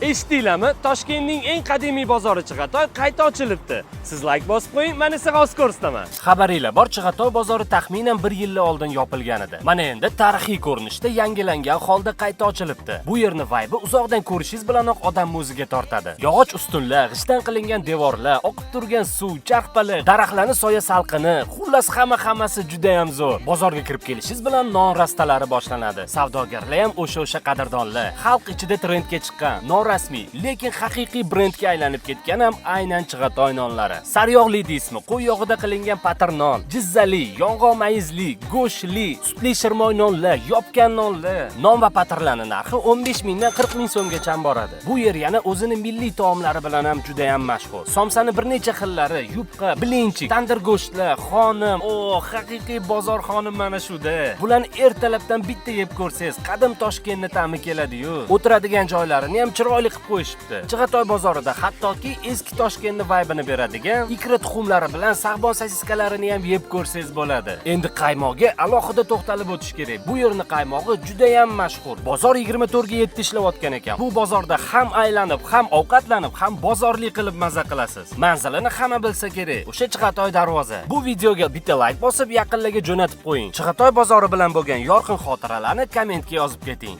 Eshitdinglarmi? Toshkentning eng qadimiy bozori Chig'atoy qayta ochilibdi. Siz like bosib qo'ying, men esa ko'rsataman. Xabaringlar bor, Chig'atoy bozori taxminan 1 yil oldin yopilgan edi. Mana endi tarixiy ko'rinishda yangilangan holda qayta ochilibdi. Bu yerni vibe uzoqdan ko'rishingiz bilanoq odam o'ziga tortadi. Yog'och ustunlar, g'ishtdan qilingan devorlar, oqib turgan suv, charxpali, daraxtlarning soya salqini, xullas hammasi juda ham zo'r. Bozorga kirib kelishingiz bilan non rastalari boshlanadi. Savdogarlar ham o'sha qadrdonlar. Xalq ichida trendga chiqqan, norasmiy, lekin haqiqiy brendga aylanib ketgan ham aynan Chig'atoy nonlari. Sariyog'li deysizmi, qo'y yog'ida qilingan patir non, jizzali, yong'oq mayizli, go'shtli, sutli shirmoy nonlar, yopgan nonlar. Non va patirlarning narxi 15 mingdan 40 ming so'mgacha boradi. Bu yer yana o'zini milliy taomlari bilan ham juda ham mashhur. Somsani bir necha xillari, yupqa, bilinchik, tandir go'shtlar, xonim, haqiqiy bozor xonim mana shuda. Bularni ertalabdan bitta yeb ko'rsangiz, qadim Toshkentni ta'mi keladi-yu. O'tiradigan joylarini ham chiroyli qilib qo'yishibdi. Chig'atoy bozorida hattoki eski Toshkentni vibe'ini beradigan ikra tuxumlari bilan sag'bon sosiskalarini ham yeb ko'rsangiz bo'ladi. Endi qaymoqga alohida to'xtalib o'tish kerak. Bu yerning qaymog'i juda ham mashhur. Bozor 24 ga 7 ishlayotgan ekan. Bu bozorda ham aylanib, ham ovqatlanib, ham bozorlik qilib maza qilasiz. Manzilini hamma bilsa kerak. O'sha Chig'atoy darvoza. Bu videoga bitta like bosib, yaqinlarga jo'natib qo'ying. Chig'atoy bozori bilan bo'lgan yorqin xotiralarni kommentga yozib keting.